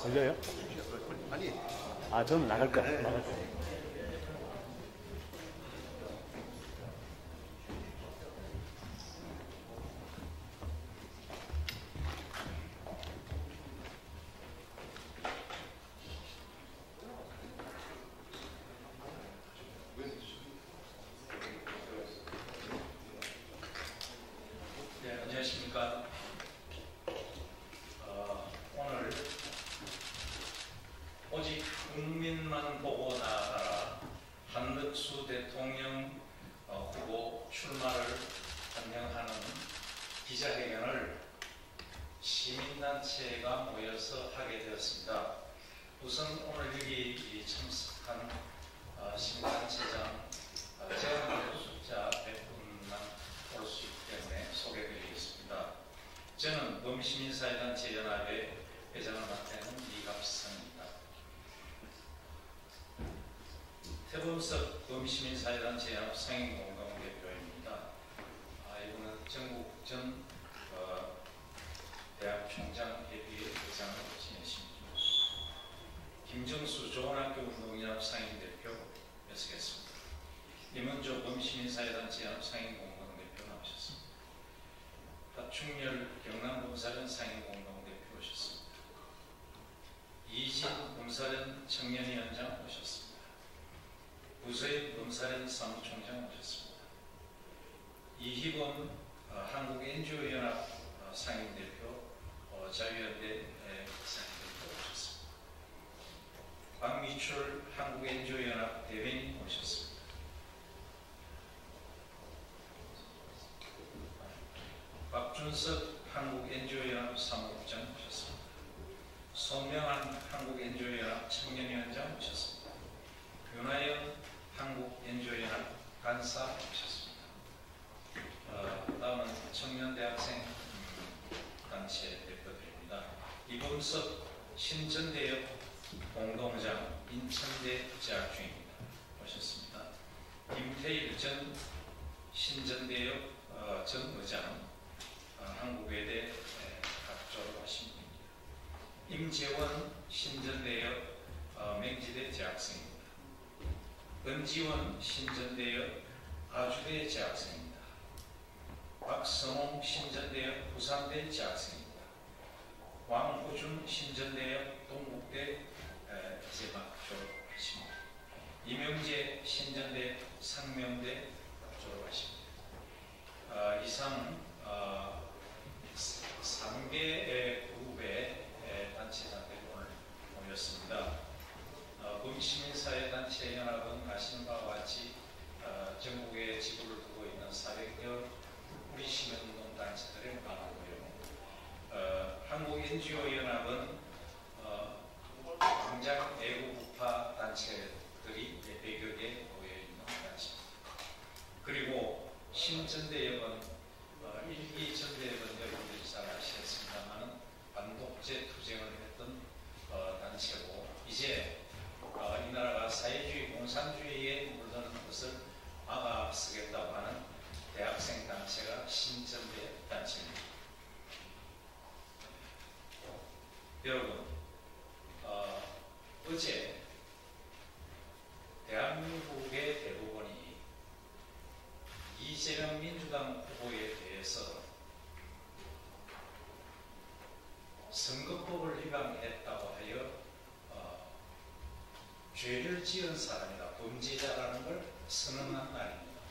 들려요? 아니, 아, 저는 나갈 거야. 나갈 거야. 네, 안녕하십니까. 오늘 오직 국민만 보고 나아가라 한덕수 대통령 후보 출마를 환영하는 기자회견을 시민단체가 모여서 하게 되었습니다. 우선 오늘 여기 참석한 시민단체장 제한된 숫자 100분만 올 수 있기 때문에 소개드리겠습니다. 저는 범시민사회단체 연합의 회장을 맡는 이갑성입니다. 태범석 범시민사회단체 연합 상임공동대표입니다. 이분은 전국 전 대학 총장회의회 회장을 지내십니다. 김정수 좋은학교 운동연합 상임대표 연석했습니다. 임은조 범시민사회단체 연합 상임공동대표 나오셨습니다. 박충렬 경남검사련 상임공동대표 오셨습니다. 이진 검사련 청년위원장 오셨습니다. 부서인 검사련 사무총장 오셨습니다. 이희범 한국 NGO연합 상임대표 자유연대 상임대표 오셨습니다. 박미출 한국 NGO연합 대변인 오셨습니다. 박준석 한국 NGO연합 사무국장 오셨습니다. 손명한 한국 NGO연합 청년위원장 오셨습니다. 윤하영 한국 NGO연합 간사 오셨습니다. 다음은 청년대학생 단체 대표들입니다. 이범석 신전대역 공동장 인천대 재학 중입니다. 오셨습니다. 김태일 전 신전대역 전 의장 한국외대 졸업하신 분입니다. 임재원 신전대역 맹지대 재학생입니다. 은지원 신전대역 아주대 재학생입니다. 박성홍 신전대역 부산대 재학생입니다. 왕호준 신전대역 동국대 재학 졸업하십니다. 이명재 신전대 상명대 졸업하십니다. 이상 3개 그룹의 단체장들이 오늘 모였습니다. 범시민사회단체 연합은 아시는 바와 같이 전국에 지부를 두고 있는 400여 우리 시민운동 단체들의 연합이고요. 한국 NGO 연합은 당장 애국우파 단체들이 100여 개 모여있는 단체입니다. 그리고 신전대역은 1기 전대역은 여러분들이 잘 아시겠습니다만 반독재 투쟁을 했던 단체고, 이제 이 나라가 사회주의 공산주의에 물드는 것을 막아서겠다고 하는 대학생 단체가 신전대 단체입니다. 여러분, 어제 대한민국의 대법원이 이재명 민주당 후보에 대해서 선거법을 위반했다고 하여 죄를 지은 사람이다, 범죄자라는 걸 선언한 날입니다.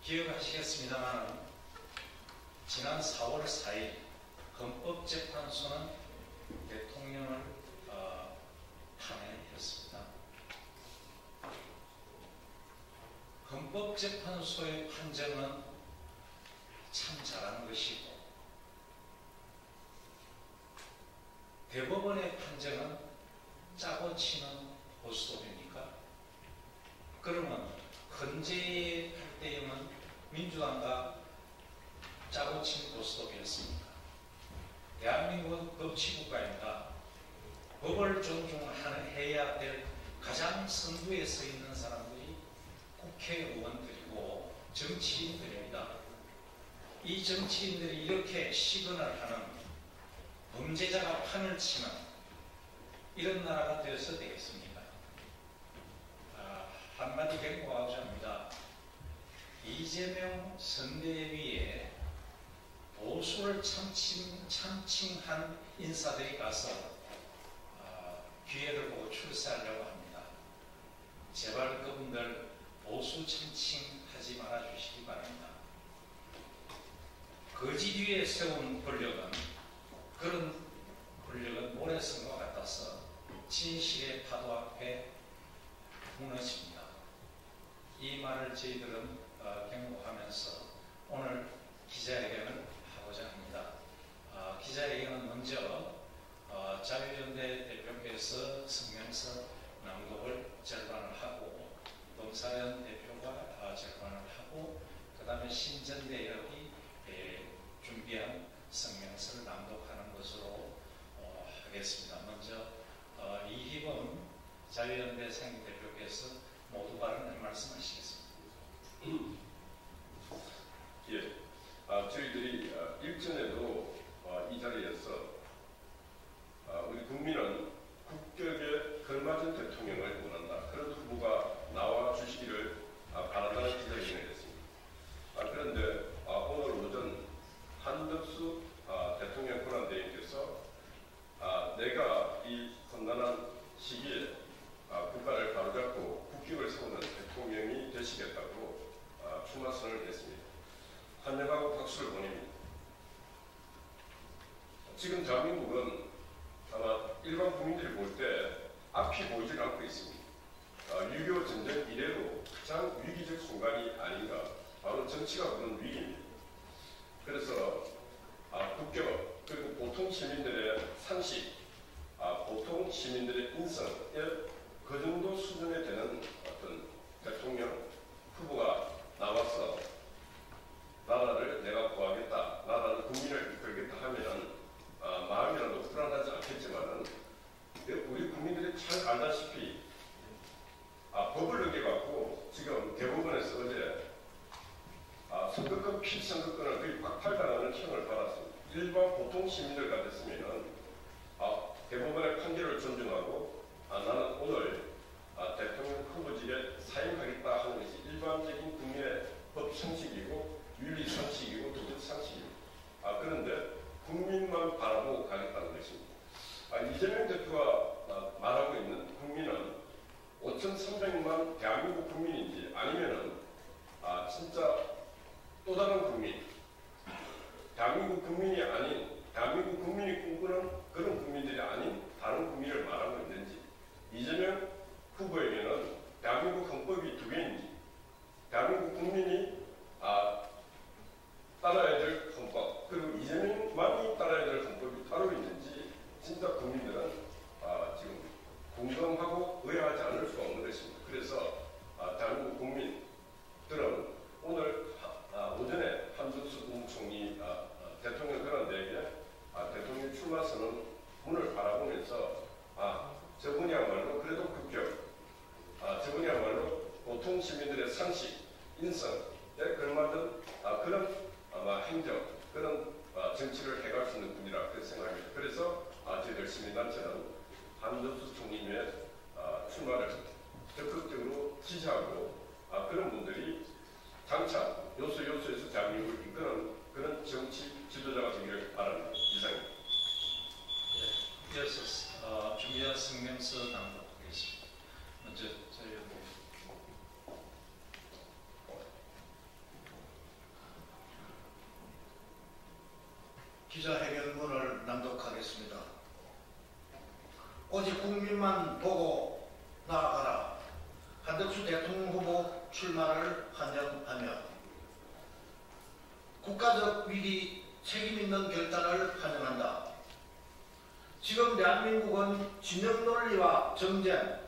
기억하시겠습니다만 지난 4월 4일 헌법재판소는 대통령을 탄핵했습니다. 헌법재판소의 판정은 참 잘한 것이고, 대법원의 판정은 짜고 치는 고스톱입니까? 그러면 헌재의 8대0은 민주당과 짜고 친 고스톱이었습니까? 대한민국은 법치국가입니다. 법을 존중해야 될 가장 선두에 서 있는 사람들이 국회의원들이고 정치인들입니다. 이 정치인들이 이렇게 시건을 하는 범죄자가 판을 치는 이런 나라가 되어서 되겠습니까? 한마디 경고하고자 합니다. 이재명 선대위에 보수를 참칭한 인사들이 가서 기회를 보고 출세하려고 합니다. 제발 그분들 보수 참칭하지 말아 주시기 바랍니다. 거짓 위에 세운 권력은 그런 권력은 모래성과 같아서 진실의 파도 앞에 무너집니다. 이 말을 저희들은 경고하면서 오늘 기자회견을 하고자 합니다. 기자회견은 먼저 자유연대 대표께서 성명서 낭독을 절반을 하고 동사연 대표가 절반을 하고 그 다음에 신전대협이 준비한 성명서를 낭독하는 것으로 하겠습니다. 먼저 이희범 자유연대 상임대표께서 모두 발언을 말씀하시겠습니다. 예, 저희들이 일전에도 이 자리에서 우리 국민은 국격에 걸맞은 대통령을 원한다. 그런 후보가 나와 주시기를 바란다는 기자회견을 했습니다. 그런데 오늘 오전 한덕수 대통령 권한대행께서 내가 이 험난한 시기에 국가를 바로잡고 국격을 세우는 대통령이 되시겠다고 출마선을 했습니다. 환영하고 박수를 보냅니다. 지금 대한민국은 아마 일반 국민들이 볼 때 앞이 보이질 않고 있습니다. 6.25 전쟁 이래로 가장 위기적 순간이 아닌가, 바로 정치가 그런 위기입니다. 그래서 국격, 그리고 보통 시민들의 상식, 보통 시민들의 인성에 그 정도 수준에 되는 어떤 대통령 후보가 나와서 나라를 내가 구하겠다, 나라를 국민을 이끌겠다 하면 마음이라도 불안하지 않겠지만은 우리 국민들이 잘 알다시피 법을 어겨갖고 지금 대법원에서 어제 선거권 피선거권을 거의 박탈당하는 형을 받았습니다. 일반 보통 시민들 같았으면은 대법원의 판결을 존중하고 나는 오늘 대통령 후보직에 사임하겠다 하는 것이 일반적인 국민의 법 상식이고 윤리 상식이고 도덕 상식입니다. 그런데 국민만 바라보고 가겠다는 것입니다. 이재명 대표가 말하고 있는 국민은 5,300만 대한민국 국민인지 아니면은 진짜 또 다른 국민, 대한민국 국민이 아닌, 대한민국 국민이 꿈꾸는 그런 국민들이 아닌 다른 국민을 말하고 있는지, 이재명 후보에게는 대한민국 헌법이 두 개인지, 대한민국 국민이 따라야 될 헌법, 그리고 이재명만이 따라야 될 헌법이 따로 있는지 진짜 국민들은 지금 공감하고 의아하지 않을 수가 없는 것입니다. 그래서 대한민국 국민들은 오늘 오전에 한덕수 국무총리 대통령 권한대행에 대통령 출마선언 문을 바라보면서 저분이야말로 그래도 국격, 저분이야말로 보통 시민들의 상식, 인성에 걸맞은 그런 행정, 그런 정치를 해갈 수 있는 분이라 그렇게 생각합니다. 그래서 저희들 시민단체는 한덕수 총리의 출마를 적극적으로 지지하고 그런 분들이 장차 요소에서 대한민국을 이끄는 그런 정치 지도자가 되기를 바랍니다. 이상입니다. 네, 이어서 준비한 성명서 낭독하겠습니다. 먼저 저희 기자회견문을 낭독하겠습니다. 오직 국민만 보고 나아가라. 한덕수 대통령 후보 출마를 환영하며 국가적 위기 책임 있는 결단을 환영한다. 지금 대한민국은 진영 논리와 정쟁,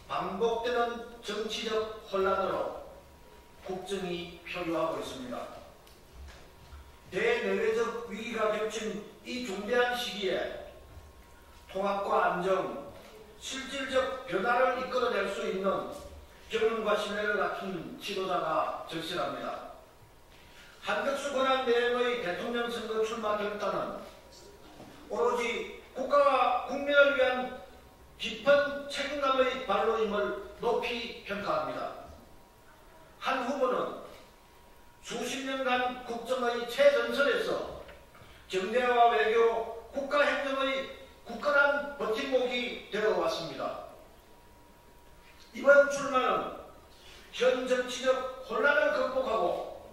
반복되는 정치적 혼란으로 국정이 표류하고 있습니다. 대내외적 위기가 겹친 이 중대한 시기에 통합과 안정, 실질적 변화를 이끌어낼 수 있는 경륜과 신뢰를 갖춘 지도자가 절실합니다. 한덕수 권한대행의 대통령 선거 출마 결단은 오로지 국가와 국민을 위한 깊은 책임감의 발로임을 높이 평가합니다. 한 후보는 수십 년간 국정의 최전선에서 정대와 외교, 국가행정의 굳건한 버팀목이 되어왔습니다. 이번 출마는 현 정치적 혼란을 극복하고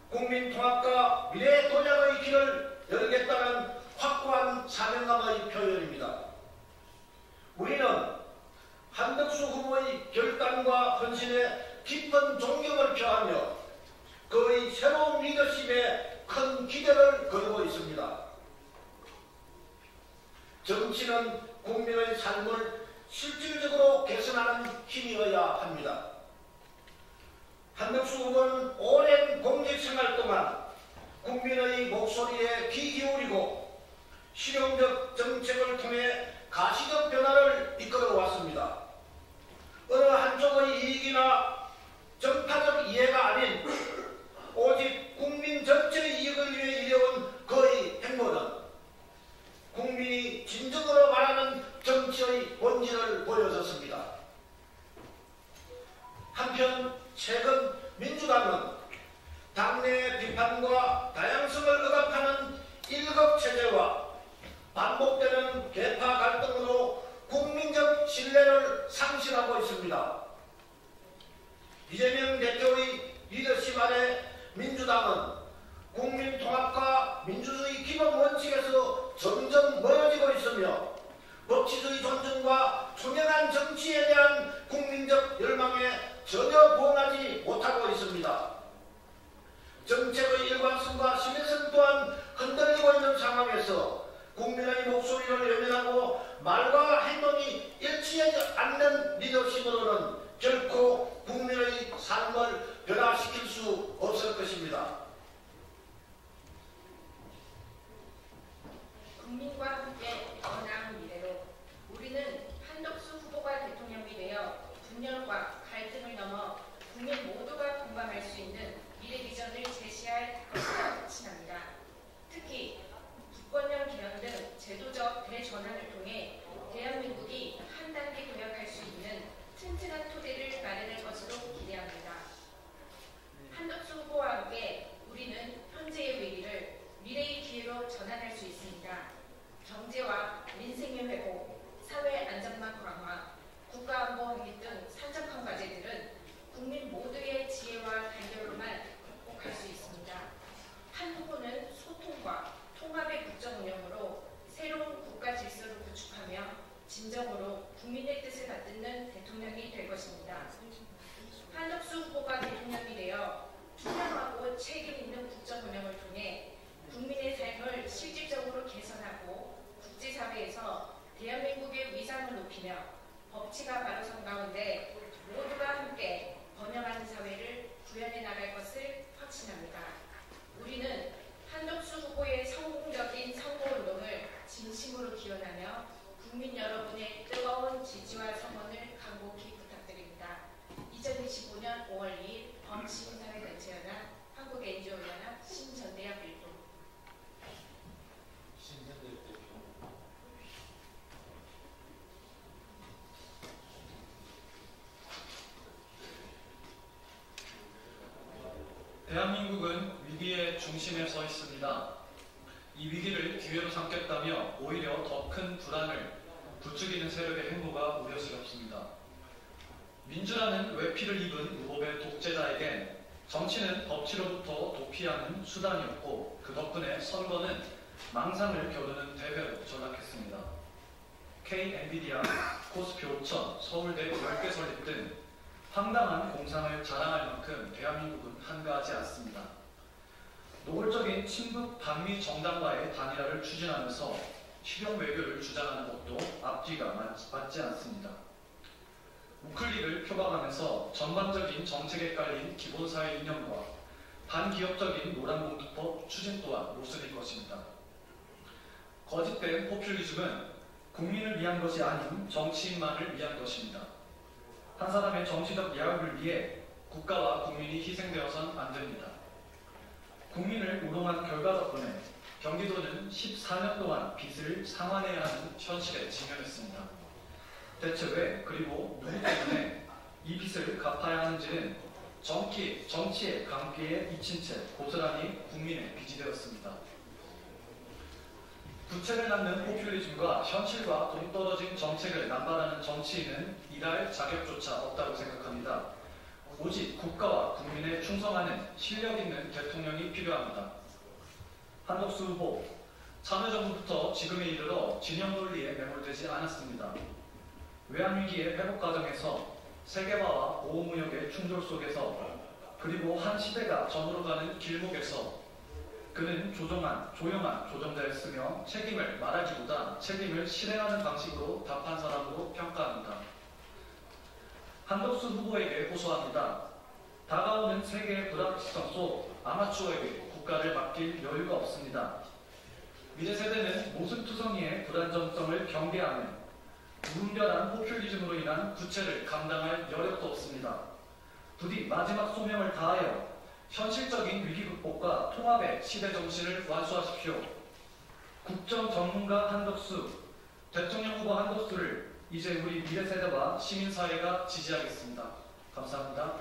국민 통합과 미래 도약의 길을 열겠다는 확고한 사명감의 표현입니다. 우리는 한덕수 후보의 결단과 헌신에 깊은 존경을 표하며 그의 새로운 리더십에 큰 기대를 걸고 있습니다. 정치는 국민의 삶을 실질적으로 개선하는 힘이어야 합니다. 한덕수 후보는 오랜 공직생활 동안 국민의 목소리에 귀 기울이고 실용적 정책을 통해 가시적 변화를 이끌어왔습니다. 어느 한쪽의 이익이나 정파적 이해가 아닌 오직 국민 전체의 이익을 위해 이뤄온 그의 행보는 국민이 진정으로 말하는 정치의 본질을 보여줬습니다. 한편 최근 민주당은 당내 비판과 다양성을 억압하는 1급 체제와 반복되는 계파 갈등으로 국민적 신뢰를 상실하고 있습니다. 이재명 대표의 리더십 아래 민주당은 국민 통합과 민주주의 기본 원칙에서 점점 멀어지고 있으며 법치주의 존중과 투명한 정치에 대한 국민적 열망에 전혀 부응하지 못하고 있습니다. 정책의 일관성과 신뢰성 또한 흔들리고 있는 상황에서 국민의 목소리를 외면하고 말과 행동이 일치하지 않는 리더십으로는 결코 국민의 삶을 변화시킬 수 없을 것입니다. 국민과 함께 나은 미래로 우리는 한덕수 후보가 대통령이 되어 분열과 갈등을 넘어 국민 모두가 공감할 수 있는 미래 비전을 제시할 것이라 확신합니다. 특히 주권형 개헌 등 제도적 대전환을 통해 대한민국이 한 단계 도약할 수 있는 튼튼한 토대를 마련할 것으로 기대합니다. 한덕수 후보와 함께 우리는 현재의 위기를 미래의 기회로 전환할 수 있습니다. 경제와 민생의 회복, 사회 안전망 강화, 국가안보 확립 등 산적한 과제들은 국민 모두의 지혜와 단결로만 극복할 수 있습니다. 한 후보는 소통과 통합의 국정 운영으로 새로운 국가 질서를 구축하며 진정으로 국민의 뜻을 받듣는 대통령이 될 것입니다. 한덕수 후보가 대통령이 되어 투명하고 책임 있는 국정 운영을 통해 국민의 삶을 실질적으로 개선하고 국제사회에서 대한민국의 위상을 높이며 법치가 바로 선 가운데 모두가 함께 번영하는 사회를 구현해 나갈 것을 확신합니다. 우리는 한덕수 후보의 성공적인 선거운동을 진심으로 기원하며 국민 여러분의 뜨거운 지지와 성원을 간곡히 부탁드립니다. 2025년 5월 2일 범시민사회단체연합 한국NGO연합 신전대협 일동. 대한민국은 위기의 중심에 서 있습니다. 이 위기를 기회로 삼겠다며 오히려 더 큰 불안을 부추기는 세력의 행보가 우려스럽습니다. 민주라는 외피를 입은 의법의 독재자에겐 정치는 법치로부터 도피하는 수단이었고 그 덕분에 선거는 망상을 겨루는 대회로 전락했습니다. K, 엔비디아, 코스피 5천, 서울대 10개 설립 등 황당한 공상을 자랑할 만큼 대한민국은 한가하지 않습니다. 노골적인 친북 반미 정당과의 단일화를 추진하면서 실용 외교를 주장하는 것도 앞뒤가 맞지 않습니다. 우클릭을 표방하면서 전반적인 정책에 깔린 기본사회 이념과 반기업적인 노란봉투법 추진 또한 모습일 것입니다. 거짓된 포퓰리즘은 국민을 위한 것이 아닌 정치인만을 위한 것입니다. 한 사람의 정치적 야욕을 위해 국가와 국민이 희생되어선 안 됩니다. 국민을 우롱한 결과 덕분에 경기도는 14년 동안 빚을 상환해야 하는 현실에 직면했습니다. 대체 왜 그리고 누구 때문에 이 빚을 갚아야 하는지는 정치의 관계에 잊힌 채 고스란히 국민의 빚이 되었습니다. 부채를 낳는 포퓰리즘과 현실과 동떨어진 정책을 남발하는 정치인은 일할 자격조차 없다고 생각합니다. 오직 국가와 국민에 충성하는 실력 있는 대통령이 필요합니다. 한덕수 후보, 참여정부부터 지금에 이르러 진영 논리에 매몰되지 않았습니다. 외환위기의 회복 과정에서 세계화와 보호무역의 충돌 속에서 그리고 한 시대가 저물어 가는 길목에서 그는 조용한 조정자였으며 책임을 말하기보다 책임을 실행하는 방식으로 답한 사람으로 평가합니다. 한덕수 후보에게 호소합니다. 다가오는 세계의 불확실성 속 아마추어에게 국가를 맡길 여유가 없습니다. 미래 세대는 모순투성이의 불안정성을 경계하는 무분별한 포퓰리즘으로 인한 부채를 감당할 여력도 없습니다. 부디 마지막 소명을 다하여 현실적인 위기 극복과 통합의 시대 정신을 완수하십시오. 국정 전문가 한덕수, 대통령 후보 한덕수를 이제 우리 미래 세대와 시민사회가 지지하겠습니다. 감사합니다.